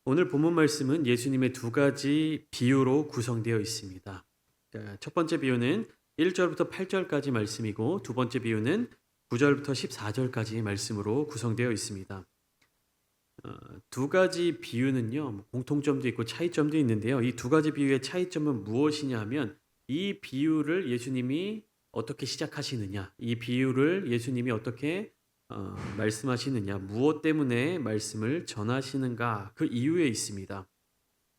오늘 본문 말씀은 예수님의 두 가지 비유로 구성되어 있습니다. 첫 번째 비유는 1절부터 8절까지 말씀이고 두 번째 비유는 9절부터 14절까지 말씀으로 구성되어 있습니다. 두 가지 비유는요, 공통점도 있고 차이점도 있는데요. 이 두 가지 비유의 차이점은 무엇이냐 하면 이 비유를 예수님이 어떻게 시작하시느냐, 이 비유를 예수님이 어떻게 말씀하시느냐, 무엇 때문에 말씀을 전하시는가, 그 이유에 있습니다.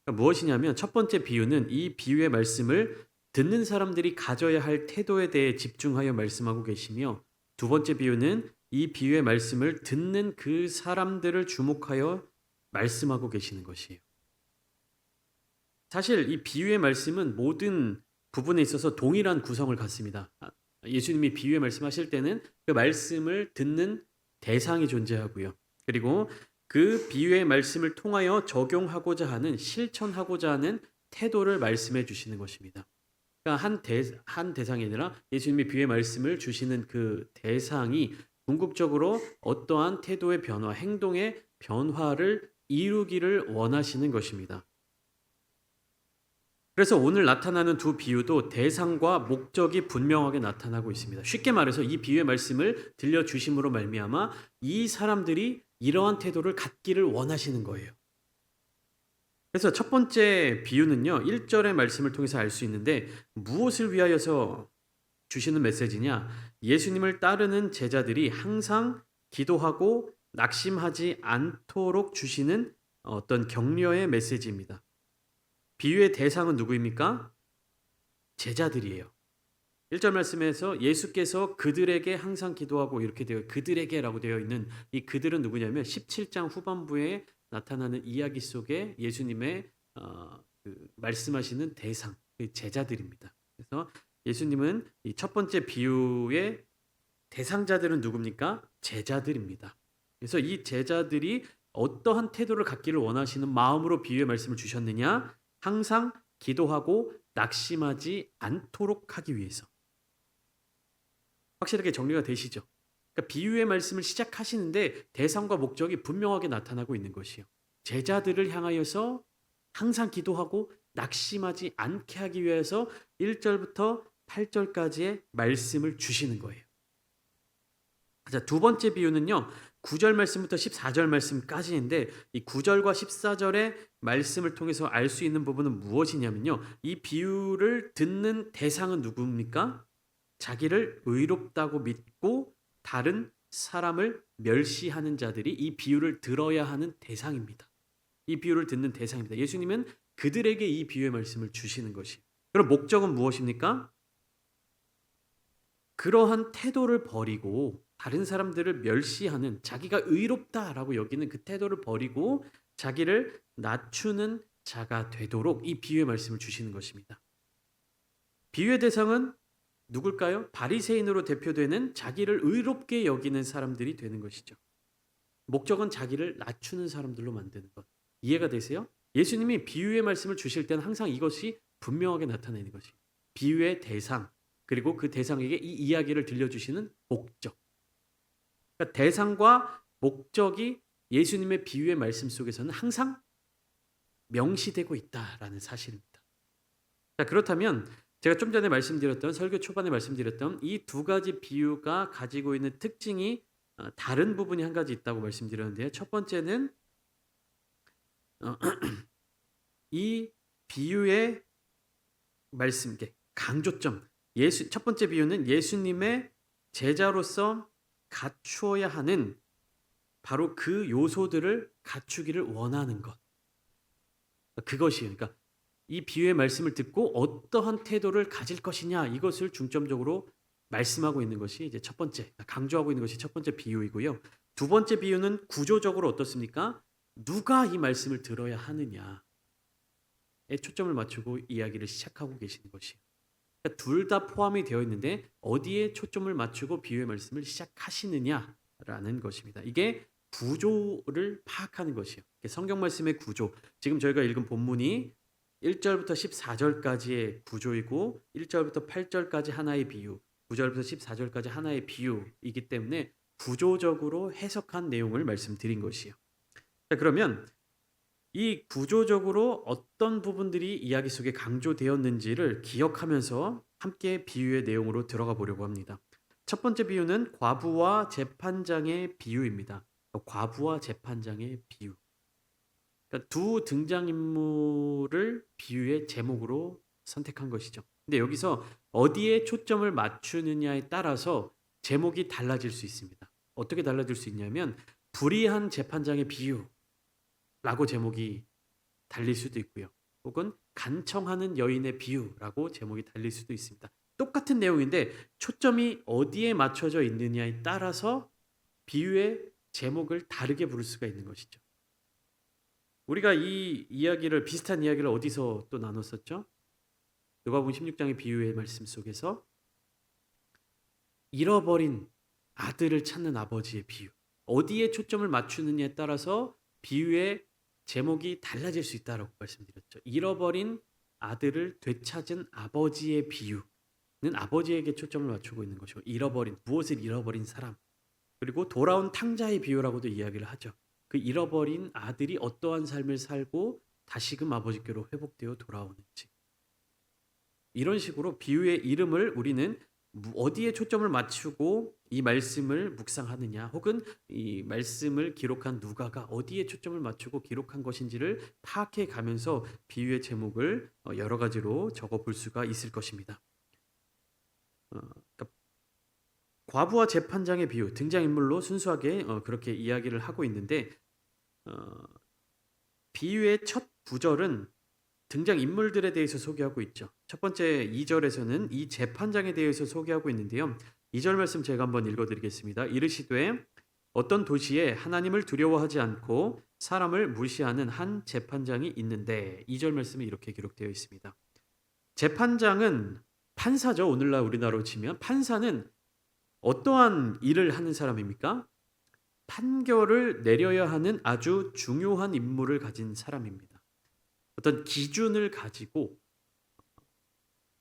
그러니까 무엇이냐면 첫 번째 비유는 이 비유의 말씀을 듣는 사람들이 가져야 할 태도에 대해 집중하여 말씀하고 계시며, 두 번째 비유는 이 비유의 말씀을 듣는 그 사람들을 주목하여 말씀하고 계시는 것이에요. 사실 이 비유의 말씀은 모든 부분에 있어서 동일한 구성을 갖습니다. 예수님이 비유의 말씀하실 때는 그 말씀을 듣는 대상이 존재하고요. 그리고 그 비유의 말씀을 통하여 적용하고자 하는, 실천하고자 하는 태도를 말씀해 주시는 것입니다. 그러니까 한 대상이 아니라 예수님이 비유의 말씀을 주시는 그 대상이 궁극적으로 어떠한 태도의 변화, 행동의 변화를 이루기를 원하시는 것입니다. 그래서 오늘 나타나는 두 비유도 대상과 목적이 분명하게 나타나고 있습니다. 쉽게 말해서 이 비유의 말씀을 들려주심으로 말미암아 이 사람들이 이러한 태도를 갖기를 원하시는 거예요. 그래서 첫 번째 비유는요, 1절의 말씀을 통해서 알 수 있는데 무엇을 위하여서 주시는 메시지냐? 예수님을 따르는 제자들이 항상 기도하고 낙심하지 않도록 주시는 어떤 격려의 메시지입니다. 비유의 대상은 누구입니까? 제자들이에요. 1절 말씀에서 예수께서 그들에게 항상 기도하고 이렇게 그들에게라고 되어 있는 이 그들은 누구냐면 17장 후반부에 나타나는 이야기 속에 예수님의 말씀하시는 대상, 그 제자들입니다. 그래서 예수님은 이 첫 번째 비유의 대상자들은 누굽니까? 제자들입니다. 그래서 이 제자들이 어떠한 태도를 갖기를 원하시는 마음으로 비유의 말씀을 주셨느냐? 항상 기도하고 낙심하지 않도록 하기 위해서. 확실하게 정리가 되시죠? 그러니까 비유의 말씀을 시작하시는데 대상과 목적이 분명하게 나타나고 있는 것이요. 제자들을 향하여서 항상 기도하고 낙심하지 않게 하기 위해서 1절부터 8절까지의 말씀을 주시는 거예요. 자, 두 번째 비유는요. 9절 말씀부터 14절 말씀까지인데 이 9절과 14절의 말씀을 통해서 알 수 있는 부분은 무엇이냐면요. 이 비유를 듣는 대상은 누굽니까? 자기를 의롭다고 믿고 다른 사람을 멸시하는 자들이 이 비유를 들어야 하는 대상입니다. 이 비유를 듣는 대상입니다. 예수님은 그들에게 이 비유의 말씀을 주시는 것이. 그럼 목적은 무엇입니까? 그러한 태도를 버리고 다른 사람들을 멸시하는, 자기가 의롭다라고 여기는 그 태도를 버리고 자기를 낮추는 자가 되도록 이 비유의 말씀을 주시는 것입니다. 비유의 대상은 누굴까요? 바리새인으로 대표되는 자기를 의롭게 여기는 사람들이 되는 것이죠. 목적은 자기를 낮추는 사람들로 만드는 것. 이해가 되세요? 예수님이 비유의 말씀을 주실 때는 항상 이것이 분명하게 나타내는 것이 비유의 대상, 그리고 그 대상에게 이 이야기를 들려주시는 목적. 그러니까 대상과 목적이 예수님의 비유의 말씀 속에서는 항상 명시되고 있다라는 사실입니다. 자, 그렇다면 제가 좀 전에 말씀드렸던, 설교 초반에 말씀드렸던 이 두 가지 비유가 가지고 있는 특징이 다른 부분이 한 가지 있다고 말씀드렸는데요. 첫 번째는 이 비유의 말씀, 강조점. 첫 번째 비유는 예수님의 제자로서 갖추어야 하는 바로 그 요소들을 갖추기를 원하는 것. 그것이에요. 그러니까 이 비유의 말씀을 듣고 어떠한 태도를 가질 것이냐, 이것을 중점적으로 말씀하고 있는 것이 이제 첫 번째, 강조하고 있는 것이 첫 번째 비유이고요. 두 번째 비유는 구조적으로 어떻습니까? 누가 이 말씀을 들어야 하느냐에 초점을 맞추고 이야기를 시작하고 계시는 것이에요. 그러니까 둘 다 포함이 되어 있는데 어디에 초점을 맞추고 비유의 말씀을 시작하시느냐라는 것입니다. 이게 구조를 파악하는 것이에요. 성경 말씀의 구조. 지금 저희가 읽은 본문이 1절부터 14절까지의 구조이고 1절부터 8절까지 하나의 비유, 9절부터 14절까지 하나의 비유이기 때문에 구조적으로 해석한 내용을 말씀드린 것이에요. 자, 그러면 이 구조적으로 어떤 부분들이 이야기 속에 강조되었는지를 기억하면서 함께 비유의 내용으로 들어가 보려고 합니다. 첫 번째 비유는 과부와 재판장의 비유입니다. 과부와 재판장의 비유. 그러니까 두 등장인물을 비유의 제목으로 선택한 것이죠. 근데 여기서 어디에 초점을 맞추느냐에 따라서 제목이 달라질 수 있습니다. 어떻게 달라질 수 있냐면 불의한 재판장의 비유라고 제목이 달릴 수도 있고요. 혹은 간청하는 여인의 비유라고 제목이 달릴 수도 있습니다. 똑같은 내용인데 초점이 어디에 맞춰져 있느냐에 따라서 비유의 제목을 다르게 부를 수가 있는 것이죠. 우리가 이 이야기를 비슷한 이야기를 어디서 또 나눴었죠? 누가복음 16장의 비유의 말씀 속에서 잃어버린 아들을 찾는 아버지의 비유. 어디에 초점을 맞추느냐에 따라서 비유의 제목이 달라질 수 있다라고 말씀드렸죠. 잃어버린 아들을 되찾은 아버지의 비유는 아버지에게 초점을 맞추고 있는 것이고 무엇을 잃어버린 사람 그리고 돌아온 탕자의 비유라고도 이야기를 하죠. 그 잃어버린 아들이 어떠한 삶을 살고 다시금 아버지께로 회복되어 돌아오는지 이런 식으로 비유의 이름을 우리는 어디에 초점을 맞추고 이 말씀을 묵상하느냐 혹은 이 말씀을 기록한 누가가 어디에 초점을 맞추고 기록한 것인지를 파악해 가면서 비유의 제목을 여러 가지로 적어 볼 수가 있을 것입니다. 그러니까 과부와 재판장의 비유 등장인물로 순수하게 그렇게 이야기를 하고 있는데 비유의 첫 구절은 등장인물들에 대해서 소개하고 있죠. 첫 번째 2절에서는 이 재판장에 대해서 소개하고 있는데요. 2절 말씀 제가 한번 읽어드리겠습니다. 이르시되 어떤 도시에 하나님을 두려워하지 않고 사람을 무시하는 한 재판장이 있는데 2절 말씀이 이렇게 기록되어 있습니다. 재판장은 판사죠. 오늘날 우리나라로 치면 판사는 어떠한 일을 하는 사람입니까? 판결을 내려야 하는 아주 중요한 임무를 가진 사람입니다. 어떤 기준을 가지고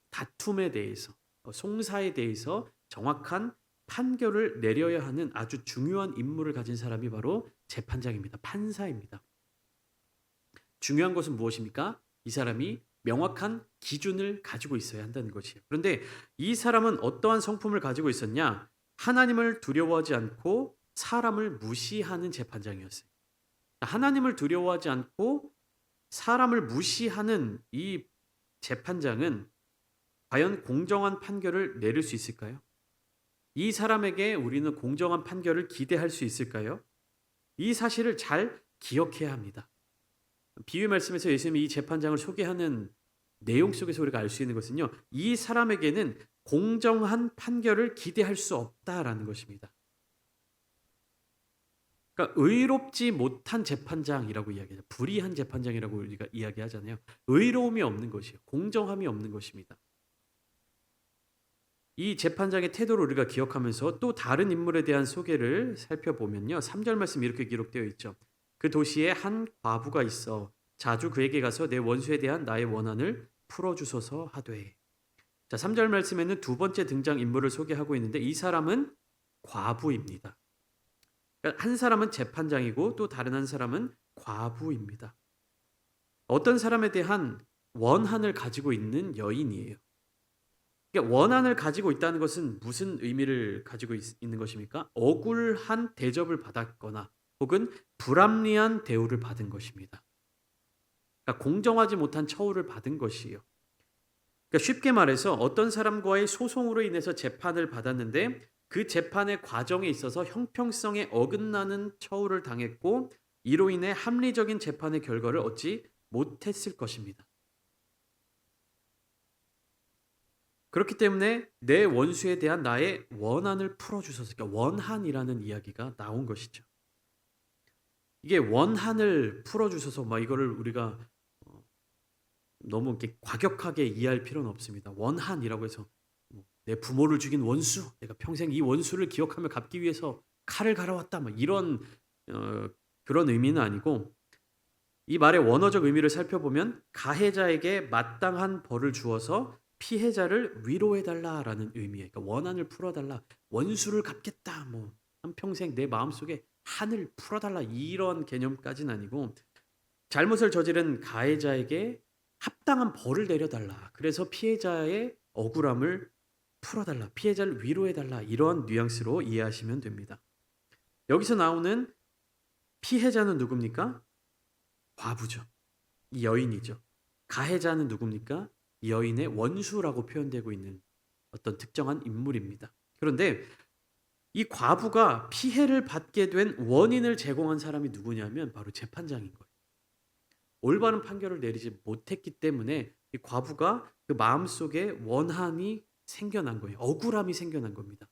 다툼에 대해서, 송사에 대해서 정확한 판결을 내려야 하는 아주 중요한 임무를 가진 사람이 바로 재판장입니다. 판사입니다. 중요한 것은 무엇입니까? 이 사람이 명확한 기준을 가지고 있어야 한다는 것이에요. 그런데 이 사람은 어떠한 성품을 가지고 있었냐? 하나님을 두려워하지 않고 사람을 무시하는 재판장이었어요. 하나님을 두려워하지 않고 사람을 무시하는 이 재판장은 과연 공정한 판결을 내릴 수 있을까요? 이 사람에게 우리는 공정한 판결을 기대할 수 있을까요? 이 사실을 잘 기억해야 합니다. 비유 말씀에서 예수님이 이 재판장을 소개하는 내용 속에서 우리가 알 수 있는 것은요. 이 사람에게는 공정한 판결을 기대할 수 없다라는 것입니다. 그러니까 의롭지 못한 재판장이라고 이야기하죠. 불의한 재판장이라고 우리가 이야기하잖아요. 의로움이 없는 것이에요. 공정함이 없는 것입니다. 이 재판장의 태도를 우리가 기억하면서 또 다른 인물에 대한 소개를 살펴보면요. 3절 말씀 이렇게 기록되어 있죠. 그 도시에 한 과부가 있어 자주 그에게 가서 내 원수에 대한 나의 원한을 풀어주소서 하되. 자, 3절 말씀에는 두 번째 등장 인물을 소개하고 있는데 이 사람은 과부입니다. 그러니까 한 사람은 재판장이고 또 다른 한 사람은 과부입니다. 어떤 사람에 대한 원한을 가지고 있는 여인이에요. 그러니까 원한을 가지고 있다는 것은 무슨 의미를 가지고 있는 것입니까? 억울한 대접을 받았거나 혹은 불합리한 대우를 받은 것입니다. 그러니까 공정하지 못한 처우를 받은 것이에요. 그러니까 쉽게 말해서 어떤 사람과의 소송으로 인해서 재판을 받았는데 그 재판의 과정에 있어서 형평성에 어긋나는 처우를 당했고 이로 인해 합리적인 재판의 결과를 얻지 못했을 것입니다. 그렇기 때문에 내 원수에 대한 나의 원한을 풀어주소서. 그러니까 원한이라는 이야기가 나온 것이죠. 이게 원한을 풀어주소서 막 이거를 우리가 너무 이렇게 과격하게 이해할 필요는 없습니다. 원한이라고 해서 내 부모를 죽인 원수, 내가 평생 이 원수를 기억하며 갚기 위해서 칼을 갈아왔다, 뭐 이런 그런 의미는 아니고 이 말의 원어적 의미를 살펴보면 가해자에게 마땅한 벌을 주어서 피해자를 위로해달라라는 의미예요. 그러니까 원한을 풀어달라, 원수를 갚겠다, 뭐 한평생 내 마음속에 한을 풀어달라 이런 개념까지는 아니고 잘못을 저지른 가해자에게 합당한 벌을 내려달라. 그래서 피해자의 억울함을 풀어달라. 피해자를 위로해달라. 이런 뉘앙스로 이해하시면 됩니다. 여기서 나오는 피해자는 누굽니까? 과부죠. 이 여인이죠. 가해자는 누굽니까? 이 여인의 원수라고 표현되고 있는 어떤 특정한 인물입니다. 그런데 이 과부가 피해를 받게 된 원인을 제공한 사람이 누구냐면 바로 재판장인 거예요. 올바른 판결을 내리지 못했기 때문에 이 과부가 그 마음속에 원한이 생겨난 거예요. 억울함이 생겨난 겁니다.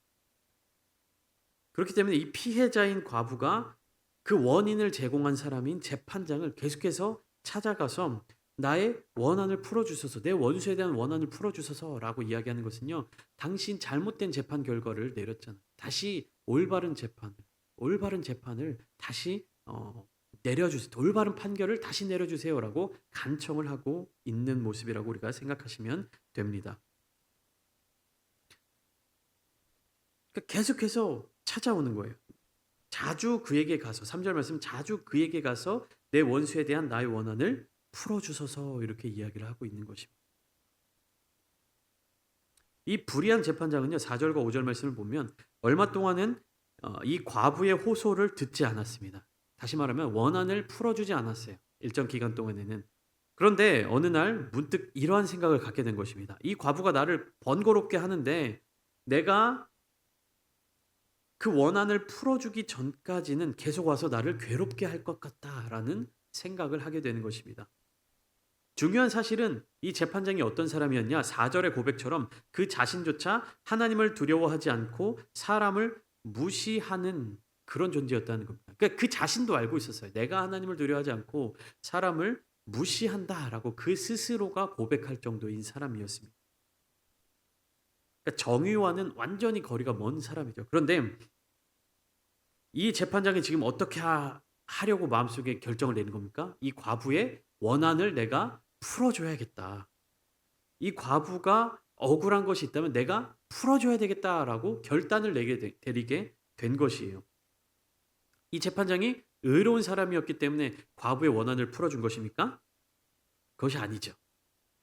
그렇기 때문에 이 피해자인 과부가 그 원인을 제공한 사람인 재판장을 계속해서 찾아가서 나의 원한을 풀어주소서, 내 원수에 대한 원한을 풀어주소서라고 이야기하는 것은요, 당신 잘못된 재판 결과를 내렸잖아. 다시 올바른 재판을 다시 내려주세요. 올바른 판결을 다시 내려주세요라고 간청을 하고 있는 모습이라고 우리가 생각하시면 됩니다. 그러니까 계속해서 찾아오는 거예요. 자주 그에게 가서 3절 말씀 자주 그에게 가서 내 원수에 대한 나의 원한을 풀어주소서 이렇게 이야기를 하고 있는 것입니다. 이 불의한 재판장은요 4절과 5절 말씀을 보면 얼마 동안은 이 과부의 호소를 듣지 않았습니다. 다시 말하면 원한을 풀어주지 않았어요. 일정 기간 동안에는. 그런데 어느 날 문득 이러한 생각을 갖게 된 것입니다. 이 과부가 나를 번거롭게 하는데 내가 그 원한을 풀어주기 전까지는 계속 와서 나를 괴롭게 할 것 같다라는 생각을 하게 되는 것입니다. 중요한 사실은 이 재판장이 어떤 사람이었냐? 4절의 고백처럼 그 자신조차 하나님을 두려워하지 않고 사람을 무시하는 그런 존재였다는 겁니다. 그러니까 그 자신도 알고 있었어요. 내가 하나님을 두려워하지 않고 사람을 무시한다라고 그 스스로가 고백할 정도인 사람이었습니다. 그러니까 정의와는 완전히 거리가 먼 사람이죠. 그런데 이 재판장이 지금 어떻게 하려고 마음속에 결정을 내는 겁니까? 이 과부의 원한을 내가 풀어줘야겠다. 이 과부가 억울한 것이 있다면 내가 풀어줘야 되겠다라고 결단을 내리게 된 것이에요. 이 재판장이 의로운 사람이었기 때문에 과부의 원한을 풀어준 것입니까? 그것이 아니죠.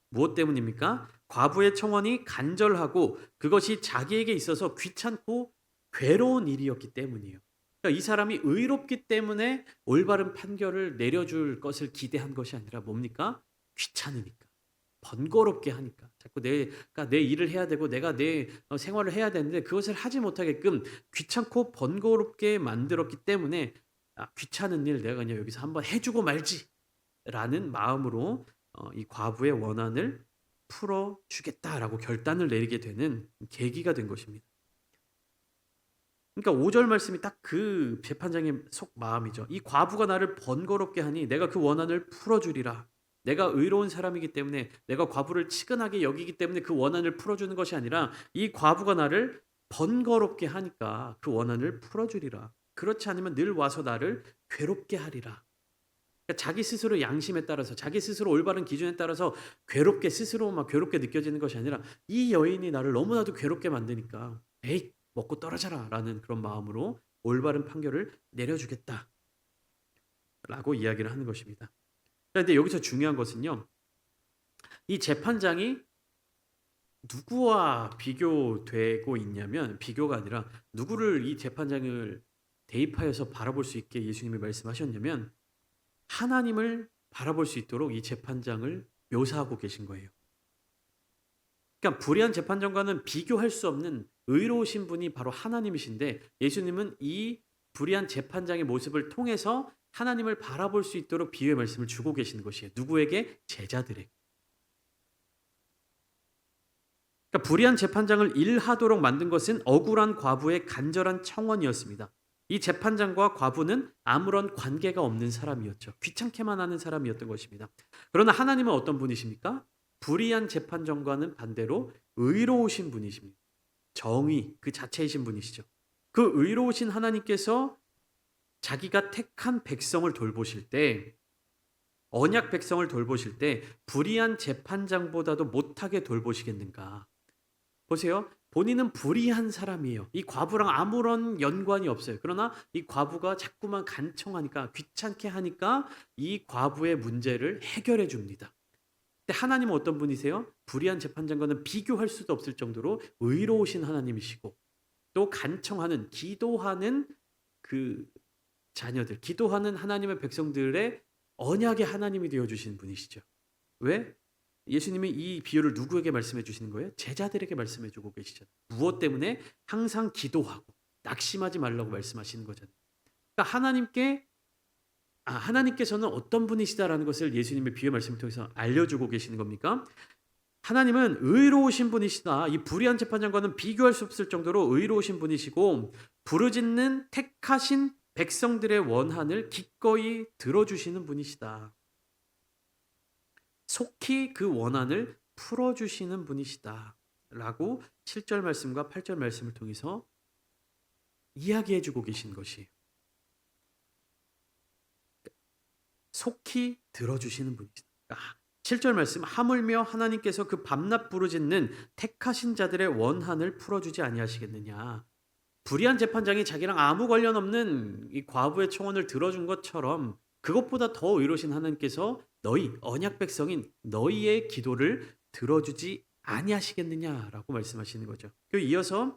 무엇 때문입니까? 과부의 청원이 간절하고 그것이 자기에게 있어서 귀찮고 괴로운 일이었기 때문이에요. 그러니까 이 사람이 의롭기 때문에 올바른 판결을 내려줄 것을 기대한 것이 아니라 뭡니까? 귀찮으니까. 번거롭게 하니까. 자꾸 내가 내 일을 해야 되고 내가 내 생활을 해야 되는데 그것을 하지 못하게끔 귀찮고 번거롭게 만들었기 때문에 귀찮은 일 내가 그냥 여기서 한번 해주고 말지라는 마음으로 이 과부의 원한을 풀어주겠다라고 결단을 내리게 되는 계기가 된 것입니다. 그러니까 5절 말씀이 딱 그 재판장의 속 마음이죠. 이 과부가 나를 번거롭게 하니 내가 그 원한을 풀어주리라. 내가 의로운 사람이기 때문에 내가 과부를 치근하게 여기기 때문에 그 원한을 풀어주는 것이 아니라 이 과부가 나를 번거롭게 하니까 그 원한을 풀어주리라. 그렇지 않으면 늘 와서 나를 괴롭게 하리라. 그러니까 자기 스스로 양심에 따라서 자기 스스로 올바른 기준에 따라서 스스로 막 괴롭게 느껴지는 것이 아니라 이 여인이 나를 너무나도 괴롭게 만드니까 에이 먹고 떨어져라 라는 그런 마음으로 올바른 판결을 내려주겠다 라고 이야기를 하는 것입니다. 그런데 여기서 중요한 것은요. 이 재판장이 누구와 비교되고 있냐면 비교가 아니라 누구를 이 재판장을 대입하여서 바라볼 수 있게 예수님이 말씀하셨냐면 하나님을 바라볼 수 있도록 이 재판장을 묘사하고 계신 거예요. 그러니까 불의한 재판장과는 비교할 수 없는 의로우신 분이 바로 하나님이신데 예수님은 이 불의한 재판장의 모습을 통해서 하나님을 바라볼 수 있도록 비유의 말씀을 주고 계시는 것이에요. 누구에게? 제자들에게. 그러니까 불의한 재판장을 일하도록 만든 것은 억울한 과부의 간절한 청원이었습니다. 이 재판장과 과부는 아무런 관계가 없는 사람이었죠. 귀찮게만 하는 사람이었던 것입니다. 그러나 하나님은 어떤 분이십니까? 불의한 재판장과는 반대로 의로우신 분이십니다. 정의 그 자체이신 분이시죠. 그 의로우신 하나님께서 자기가 택한 백성을 돌보실 때 언약 백성을 돌보실 때 불의한 재판장보다도 못하게 돌보시겠는가? 보세요. 본인은 불의한 사람이에요. 이 과부랑 아무런 연관이 없어요. 그러나 이 과부가 자꾸만 간청하니까, 귀찮게 하니까 이 과부의 문제를 해결해 줍니다. 근데 하나님은 어떤 분이세요? 불의한 재판장과는 비교할 수도 없을 정도로 의로우신 하나님이시고, 또 간청하는, 기도하는 그 자녀들, 기도하는 하나님의 백성들의 언약의 하나님이 되어 주신 분이시죠. 왜? 예수님이 이 비유를 누구에게 말씀해 주시는 거예요? 제자들에게 말씀해 주고 계시잖아요. 무엇 때문에? 항상 기도하고 낙심하지 말라고 말씀하시는 거잖아요. 그러니까 하나님께서는 어떤 분이시다라는 것을 예수님의 비유 말씀을 통해서 알려주고 계시는 겁니까? 하나님은 의로우신 분이시다. 이 불의한 재판장과는 비교할 수 없을 정도로 의로우신 분이시고, 부르짖는 택하신 백성들의 원한을 기꺼이 들어주시는 분이시다. 속히 그 원한을 풀어주시는 분이시다. 라고 7절 말씀과 8절 말씀을 통해서 이야기해주고 계신 것이에요. 속히 들어주시는 분이시다. 7절 말씀, 하물며 하나님께서 그 밤낮 부르짖는 택하신 자들의 원한을 풀어주지 아니하시겠느냐. 불의한 재판장이 자기랑 아무 관련 없는 이 과부의 청원을 들어준 것처럼, 그것보다 더 의로우신 하나님께서 너희 언약 백성인 너희의 기도를 들어주지 아니하시겠느냐라고 말씀하시는 거죠. 그리고 이어서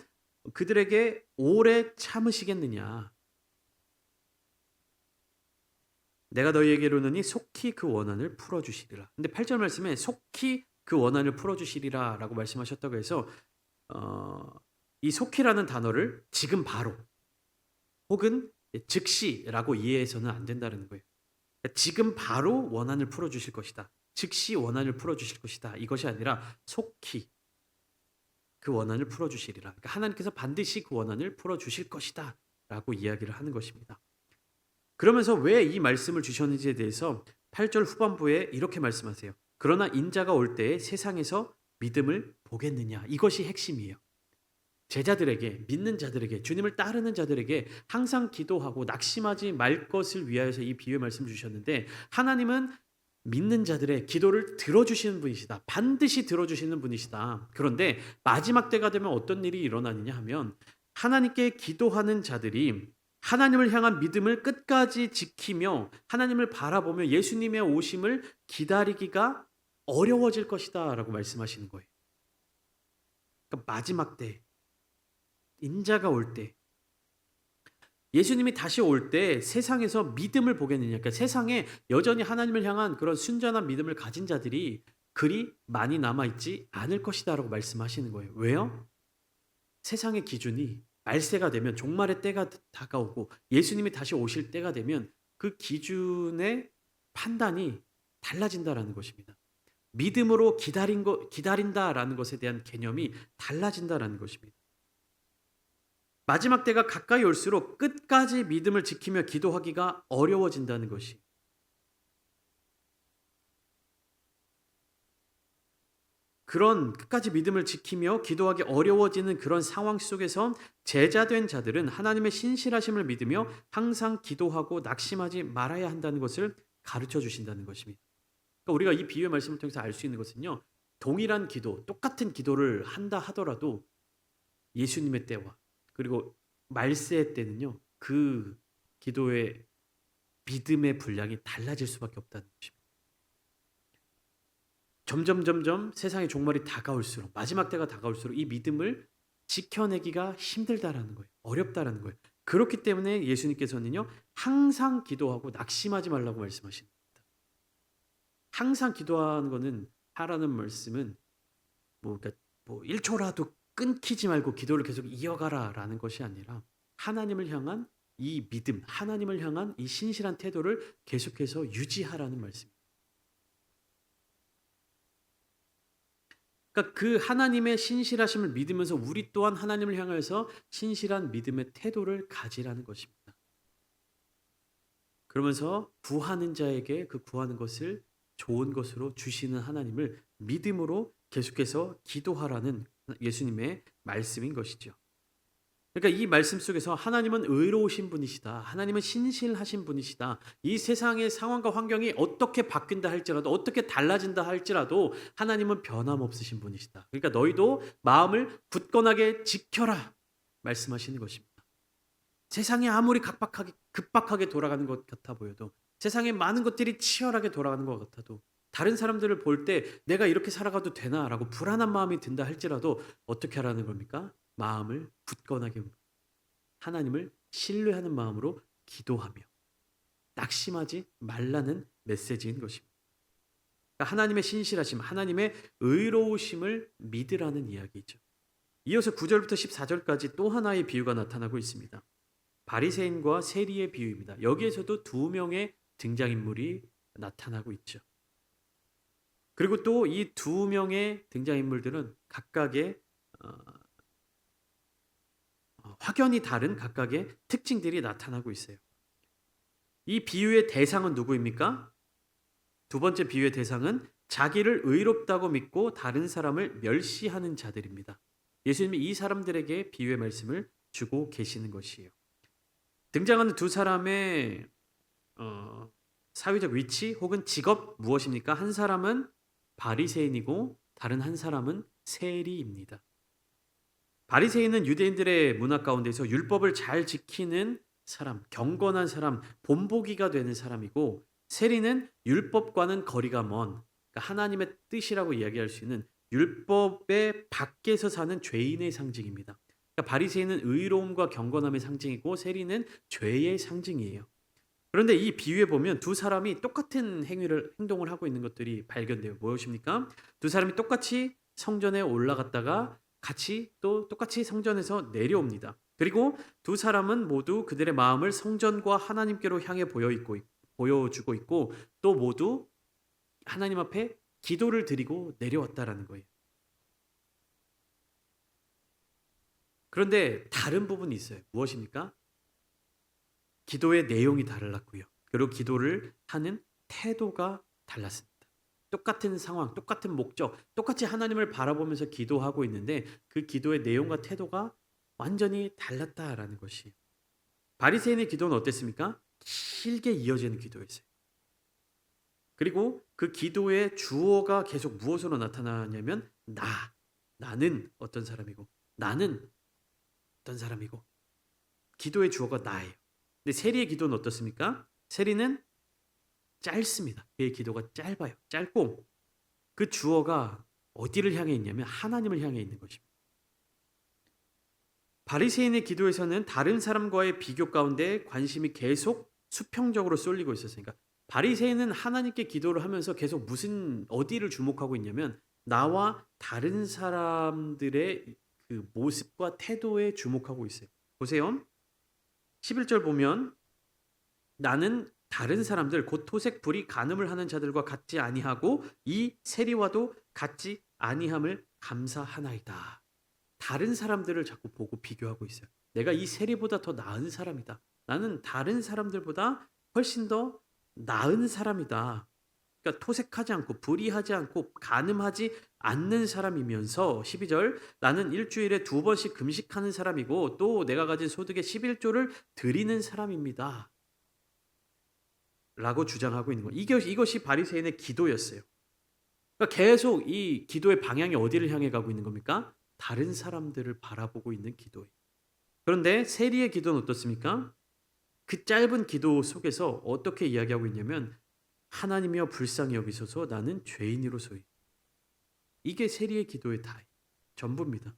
그들에게 오래 참으시겠느냐. 내가 너희에게 이르노니 속히 그 원한을 풀어주시리라. 근데 8절 말씀에 속히 그 원한을 풀어주시리라 라고 말씀하셨다고 해서 이 속히라는 단어를 지금 바로 혹은 즉시라고 이해해서는 안 된다는 거예요. 지금 바로 원한을 풀어주실 것이다. 즉시 원한을 풀어주실 것이다. 이것이 아니라 속히 그 원한을 풀어주시리라. 그러니까 하나님께서 반드시 그 원한을 풀어주실 것이다 라고 이야기를 하는 것입니다. 그러면서 왜 이 말씀을 주셨는지에 대해서 8절 후반부에 이렇게 말씀하세요. 그러나 인자가 올 때에 세상에서 믿음을 보겠느냐. 이것이 핵심이에요. 제자들에게, 믿는 자들에게, 주님을 따르는 자들에게 항상 기도하고 낙심하지 말 것을 위하여서 이 비유의 말씀을 주셨는데, 하나님은 믿는 자들의 기도를 들어주시는 분이시다. 반드시 들어주시는 분이시다. 그런데 마지막 때가 되면 어떤 일이 일어나느냐 하면, 하나님께 기도하는 자들이 하나님을 향한 믿음을 끝까지 지키며 하나님을 바라보며 예수님의 오심을 기다리기가 어려워질 것이다 라고 말씀하시는 거예요. 그러니까 마지막 때, 인자가 올 때, 예수님이 다시 올 때 세상에서 믿음을 보겠느냐. 그러니까 세상에 여전히 하나님을 향한 그런 순전한 믿음을 가진 자들이 그리 많이 남아있지 않을 것이다 라고 말씀하시는 거예요. 왜요? 세상의 기준이 말세가 되면, 종말의 때가 다가오고 예수님이 다시 오실 때가 되면 그 기준의 판단이 달라진다라는 것입니다. 믿음으로 기다린다라는 것에 대한 개념이 달라진다라는 것입니다. 마지막 때가 가까이 올수록 끝까지 믿음을 지키며 기도하기가 어려워진다는 것이, 그런 끝까지 믿음을 지키며 기도하기 어려워지는 그런 상황 속에서 제자된 자들은 하나님의 신실하심을 믿으며 항상 기도하고 낙심하지 말아야 한다는 것을 가르쳐 주신다는 것입니다. 그러니까 우리가 이 비유의 말씀을 통해서 알 수 있는 것은요, 동일한 기도, 똑같은 기도를 한다 하더라도 예수님의 때와 그리고 말세의 때는요, 그 기도의 믿음의 분량이 달라질 수밖에 없다는 것입니다. 점점 세상의 종말이 다가올수록, 마지막 때가 다가올수록 이 믿음을 지켜내기가 힘들다라는 거예요. 어렵다라는 거예요. 그렇기 때문에 예수님께서는요, 항상 기도하고 낙심하지 말라고 말씀하시는 겁니다. 항상 기도하는 거는, 하라는 말씀은 그러니까 1초라도 끊기지 말고 기도를 계속 이어가라라는 것이 아니라, 하나님을 향한 이 믿음, 하나님을 향한 이 신실한 태도를 계속해서 유지하라는 말씀입니다. 그러니까 그 하나님의 신실하심을 믿으면서 우리 또한 하나님을 향해서 신실한 믿음의 태도를 가지라는 것입니다. 그러면서 구하는 자에게 그 구하는 것을 좋은 것으로 주시는 하나님을 믿음으로 계속해서 기도하라는 예수님의 말씀인 것이죠. 그러니까 이 말씀 속에서 하나님은 의로우신 분이시다. 하나님은 신실하신 분이시다. 이 세상의 상황과 환경이 어떻게 바뀐다 할지라도 어떻게 달라진다 할지라도 하나님은 변함없으신 분이시다. 그러니까 너희도 마음을 굳건하게 지켜라 말씀하시는 것입니다. 세상이 아무리 급박하게 돌아가는 것 같아 보여도 세상에 많은 것들이 치열하게 돌아가는 것 같아도 다른 사람들을 볼 때 내가 이렇게 살아가도 되나라고 불안한 마음이 든다 할지라도 어떻게 하라는 겁니까? 마음을 굳건하게 하나님을 신뢰하는 마음으로 기도하며 낙심하지 말라는 메시지인 것입니다. 그러니까 하나님의 신실하심, 하나님의 의로우심을 믿으라는 이야기죠. 이어서 9절부터 14절까지 또 하나의 비유가 나타나고 있습니다. 바리새인과 세리의 비유입니다. 여기에서도 두 명의 등장인물이 나타나고 있죠. 그리고 또 이 두 명의 등장인물들은 각각의 확연히 다른 각각의 특징들이 나타나고 있어요. 이 비유의 대상은 누구입니까? 두 번째 비유의 대상은 자기를 의롭다고 믿고 다른 사람을 멸시하는 자들입니다. 예수님이 이 사람들에게 비유의 말씀을 주고 계시는 것이에요. 등장하는 두 사람의 사회적 위치 혹은 직업 무엇입니까? 한 사람은 바리새인이고 다른 한 사람은 세리입니다. 바리새인은 유대인들의 문화 가운데서 율법을 잘 지키는 사람, 경건한 사람, 본보기가 되는 사람이고 세리는 율법과는 거리가 먼 그러니까 하나님의 뜻이라고 이야기할 수 있는 율법의 밖에서 사는 죄인의 상징입니다. 그러니까 바리새인은 의로움과 경건함의 상징이고 세리는 죄의 상징이에요. 그런데 이 비유에 보면 두 사람이 똑같은 행동을 하고 있는 것들이 발견돼요. 무엇입니까? 두 사람이 똑같이 성전에 올라갔다가 똑같이 성전에서 내려옵니다. 그리고 두 사람은 모두 그들의 마음을 성전과 하나님께로 향해 보여주고 있고 또 모두 하나님 앞에 기도를 드리고 내려왔다라는 거예요. 그런데 다른 부분이 있어요. 무엇입니까? 기도의 내용이 달랐고요. 그리고 기도를 하는 태도가 달랐습니다. 똑같은 상황, 똑같은 목적, 똑같이 하나님을 바라보면서 기도하고 있는데 그 기도의 내용과 태도가 완전히 달랐다라는 것이. 바리새인의 기도는 어땠습니까? 길게 이어지는 기도였어요. 그리고 그 기도의 주어가 계속 무엇으로 나타나냐면 나는 어떤 사람이고 나는 어떤 사람이고 기도의 주어가 나예요. 근데 세리의 기도는 어떻습니까? 세리는 짧습니다. 그의 기도가 짧아요. 짧고 그 주어가 어디를 향해 있냐면 하나님을 향해 있는 것입니다. 바리새인의 기도에서는 다른 사람과의 비교 가운데 관심이 계속 수평적으로 쏠리고 있었으니까 바리새인은 하나님께 기도를 하면서 계속 어디를 주목하고 있냐면 나와 다른 사람들의 그 모습과 태도에 주목하고 있어요. 보세요. 11절 보면 나는 다른 사람들 곧 토색 불이 간음을 하는 자들과 같지 아니하고 이 세리와도 같지 아니함을 감사하나이다. 다른 사람들을 자꾸 보고 비교하고 있어요. 내가 이 세리보다 더 나은 사람이다. 나는 다른 사람들보다 훨씬 더 나은 사람이다. 그러니까 토색하지 않고 불의하지 않고 간음하지 않는 사람이면서 12절 나는 일주일에 2번씩 금식하는 사람이고 또 내가 가진 소득의 11조를 드리는 사람입니다. 라고 주장하고 있는 거예요. 이것이 바리새인의 기도였어요. 그러니까 계속 이 기도의 방향이 어디를 향해 가고 있는 겁니까? 다른 사람들을 바라보고 있는 기도예요. 그런데 세리의 기도는 어떻습니까? 그 짧은 기도 속에서 어떻게 이야기하고 있냐면 하나님이여 불쌍히 여기소서 나는 죄인이로소이. 이게 세리의 기도의 전부입니다.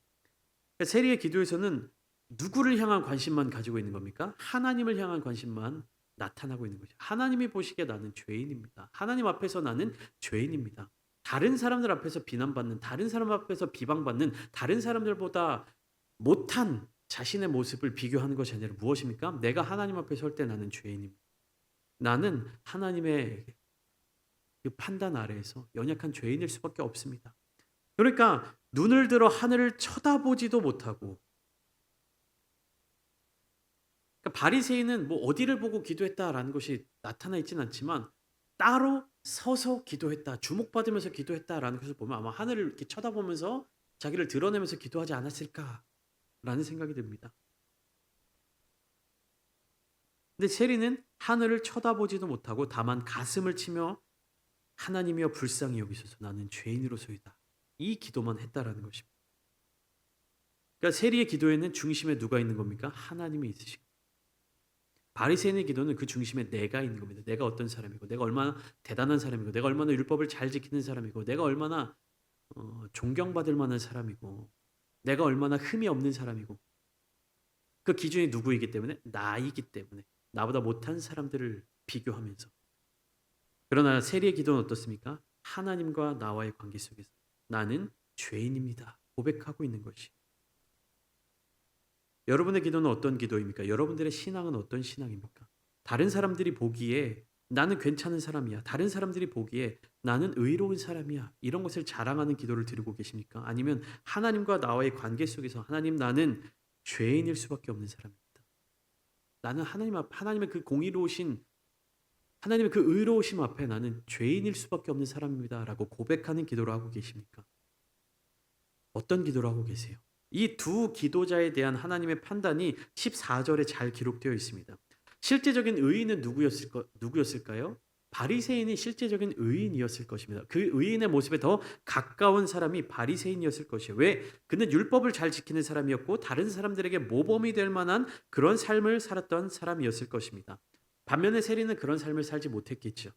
그러니까 세리의 기도에서는 누구를 향한 관심만 가지고 있는 겁니까? 하나님을 향한 관심만 나타나고 있는 거죠. 하나님이 보시기에 나는 죄인입니다. 하나님 앞에서 나는 죄인입니다. 다른 사람들 앞에서 비난받는, 다른 사람 앞에서 비방받는, 다른 사람들보다 못한 자신의 모습을 비교하는 것이 아니라 무엇입니까? 내가 하나님 앞에 설 때 나는 죄인입니다. 나는 하나님의 그 판단 아래에서 연약한 죄인일 수밖에 없습니다. 그러니까 눈을 들어 하늘을 쳐다보지도 못하고 그러니까 바리새인은 뭐 어디를 보고 기도했다라는 것이 나타나 있지는 않지만 따로 서서 기도했다, 주목받으면서 기도했다라는 것을 보면 아마 하늘을 이렇게 쳐다보면서 자기를 드러내면서 기도하지 않았을까라는 생각이 듭니다. 근데 세리는 하늘을 쳐다보지도 못하고 다만 가슴을 치며 하나님이여 불쌍히 여기소서 나는 죄인으로소이다. 이 기도만 했다라는 것입니다. 그러니까 세리의 기도에는 중심에 누가 있는 겁니까? 하나님이 있으시고 바리새인의 기도는 그 중심에 내가 있는 겁니다. 내가 어떤 사람이고 내가 얼마나 대단한 사람이고 내가 얼마나 율법을 잘 지키는 사람이고 내가 얼마나 존경받을 만한 사람이고 내가 얼마나 흠이 없는 사람이고 그 기준이 누구이기 때문에 나이기 때문에 나보다 못한 사람들을 비교하면서 그러나 세리의 기도는 어떻습니까? 하나님과 나와의 관계 속에서 나는 죄인입니다. 고백하고 있는 것이. 여러분의 기도는 어떤 기도입니까? 여러분들의 신앙은 어떤 신앙입니까? 다른 사람들이 보기에 나는 괜찮은 사람이야. 다른 사람들이 보기에 나는 의로운 사람이야. 이런 것을 자랑하는 기도를 드리고 계십니까? 아니면 하나님과 나와의 관계 속에서 하나님 나는 죄인일 수밖에 없는 사람입니다. 나는 하나님의 그 공의로우신 하나님의 그 의로우심 앞에 나는 죄인일 수밖에 없는 사람입니다라고 고백하는 기도를 하고 계십니까? 어떤 기도를 하고 계세요? 이 두 기도자에 대한 하나님의 판단이 14절에 잘 기록되어 있습니다. 실제적인 의인은 누구였을까요? 바리새인이 실제적인 의인이었을 것입니다. 그 의인의 모습에 더 가까운 사람이 바리새인이었을 것이에요. 왜? 그는 율법을 잘 지키는 사람이었고 다른 사람들에게 모범이 될 만한 그런 삶을 살았던 사람이었을 것입니다. 반면에 세리는 그런 삶을 살지 못했겠죠.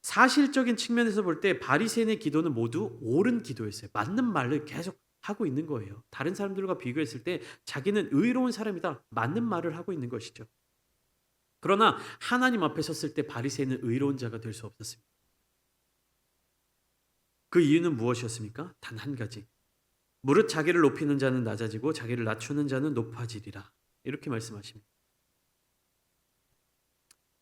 사실적인 측면에서 볼 때 바리새인의 기도는 모두 옳은 기도였어요. 맞는 말을 계속 하고 있는 거예요. 다른 사람들과 비교했을 때 자기는 의로운 사람이다. 맞는 말을 하고 있는 것이죠. 그러나 하나님 앞에 섰을 때 바리새인은 의로운 자가 될 수 없었습니다. 그 이유는 무엇이었습니까? 단 한 가지. 무릇 자기를 높이는 자는 낮아지고 자기를 낮추는 자는 높아지리라. 이렇게 말씀하십니다.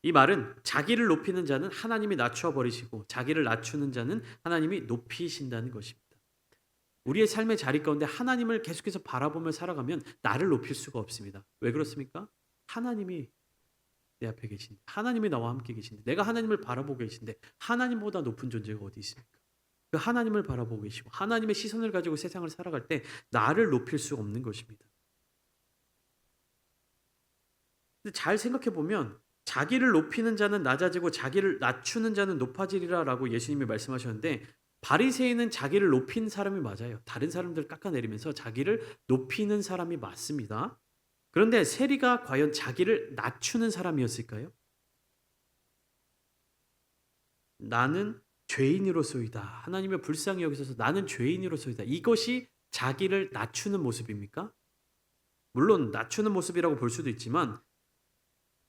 이 말은 자기를 높이는 자는 하나님이 낮추어 버리시고 자기를 낮추는 자는 하나님이 높이신다는 것입니다. 우리의 삶의 자리 가운데 하나님을 계속해서 바라보며 살아가면 나를 높일 수가 없습니다. 왜 그렇습니까? 하나님이 내 앞에 계신데 하나님이 나와 함께 계신데 내가 하나님을 바라보고 계신데 하나님보다 높은 존재가 어디 있습니까? 그 하나님을 바라보고 계시고 하나님의 시선을 가지고 세상을 살아갈 때 나를 높일 수 없는 것입니다. 근데 잘 생각해 보면 자기를 높이는 자는 낮아지고 자기를 낮추는 자는 높아지리라라고 예수님이 말씀하셨는데 바리새인은 자기를 높인 사람이 맞아요. 다른 사람들을 깎아내리면서 자기를 높이는 사람이 맞습니다. 그런데 세리가 과연 자기를 낮추는 사람이었을까요? 나는 죄인으로소이다. 하나님의 불쌍히 여기셔서 나는 죄인으로소이다. 이것이 자기를 낮추는 모습입니까? 물론 낮추는 모습이라고 볼 수도 있지만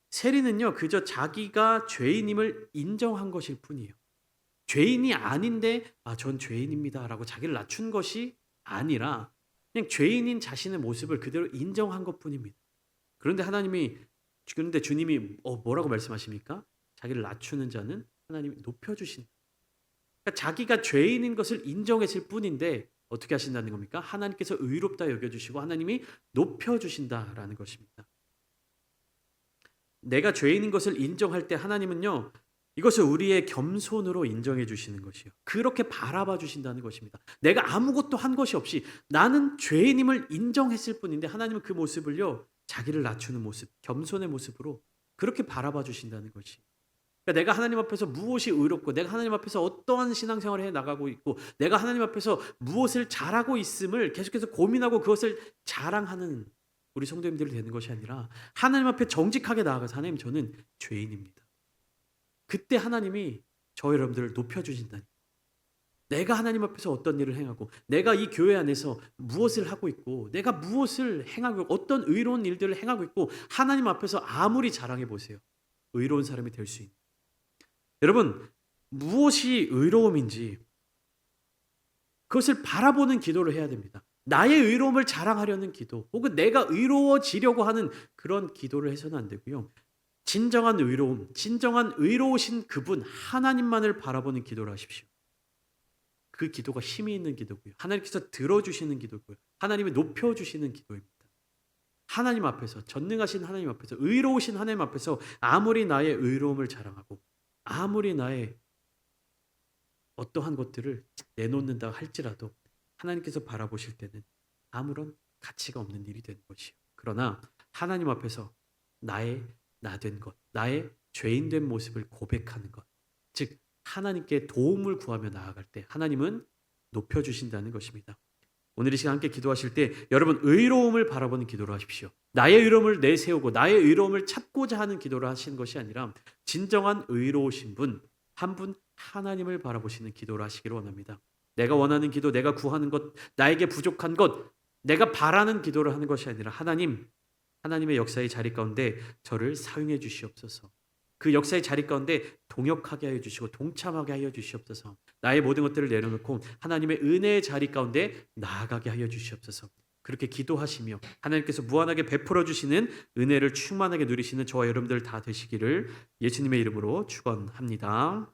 세리는요 그저 자기가 죄인임을 인정한 것일 뿐이에요. 죄인이 아닌데 전 죄인입니다라고 자기를 낮춘 것이 아니라 그냥 죄인인 자신의 모습을 그대로 인정한 것뿐입니다. 그런데 주님이 뭐라고 말씀하십니까? 자기를 낮추는 자는 하나님이 높여주신다. 그러니까 자기가 죄인인 것을 인정했을 뿐인데 어떻게 하신다는 겁니까? 하나님께서 의롭다 여겨주시고 하나님이 높여주신다라는 것입니다. 내가 죄인인 것을 인정할 때 하나님은요 이것을 우리의 겸손으로 인정해 주시는 것이요. 그렇게 바라봐 주신다는 것입니다. 내가 아무것도 한 것이 없이 나는 죄인임을 인정했을 뿐인데 하나님은 그 모습을요. 자기를 낮추는 모습, 겸손의 모습으로 그렇게 바라봐 주신다는 것이. 그러니까 내가 하나님 앞에서 무엇이 의롭고 내가 하나님 앞에서 어떠한 신앙생활을 해 나가고 있고 내가 하나님 앞에서 무엇을 잘하고 있음을 계속해서 고민하고 그것을 자랑하는 우리 성도님들이 되는 것이 아니라 하나님 앞에 정직하게 나아가서 하나님 저는 죄인입니다. 그때 하나님이 저 여러분들을 높여주신다니. 내가 하나님 앞에서 어떤 일을 행하고 내가 이 교회 안에서 무엇을 하고 있고 내가 무엇을 행하고 어떤 의로운 일들을 행하고 있고 하나님 앞에서 아무리 자랑해 보세요. 의로운 사람이 될 수 있는. 여러분 무엇이 의로움인지 그것을 바라보는 기도를 해야 됩니다. 나의 의로움을 자랑하려는 기도 혹은 내가 의로워지려고 하는 그런 기도를 해서는 안 되고요. 진정한 의로움, 진정한 의로우신 그분 하나님만을 바라보는 기도를 하십시오. 그 기도가 힘이 있는 기도고요. 하나님께서 들어주시는 기도고요. 하나님이 높여주시는 기도입니다. 하나님 앞에서 전능하신 하나님 앞에서 의로우신 하나님 앞에서 아무리 나의 의로움을 자랑하고 아무리 나의 어떠한 것들을 내놓는다 할지라도 하나님께서 바라보실 때는 아무런 가치가 없는 일이 되는 것이요. 그러나 하나님 앞에서 나의 나 된 것, 나의 죄인 된 모습을 고백하는 것. 즉 하나님께 도움을 구하며 나아갈 때 하나님은 높여 주신다는 것입니다. 오늘 이 시간 함께 기도하실 때 여러분 의로움을 바라보는 기도를 하십시오. 나의 의로움을 내세우고 나의 의로움을 찾고자 하는 기도를 하시는 것이 아니라 진정한 의로우신 분, 한 분 하나님을 바라보시는 기도를 하시기를 원합니다. 내가 원하는 기도, 내가 구하는 것, 나에게 부족한 것, 내가 바라는 기도를 하는 것이 아니라 하나님, 하나님의 역사의 자리 가운데 저를 사용해 주시옵소서. 그 역사의 자리 가운데 동역하게 하여 주시고 동참하게 하여 주시옵소서. 나의 모든 것들을 내려놓고 하나님의 은혜의 자리 가운데 나아가게 하여 주시옵소서. 그렇게 기도하시며 하나님께서 무한하게 베풀어 주시는 은혜를 충만하게 누리시는 저와 여러분들 다 되시기를 예수님의 이름으로 축원합니다.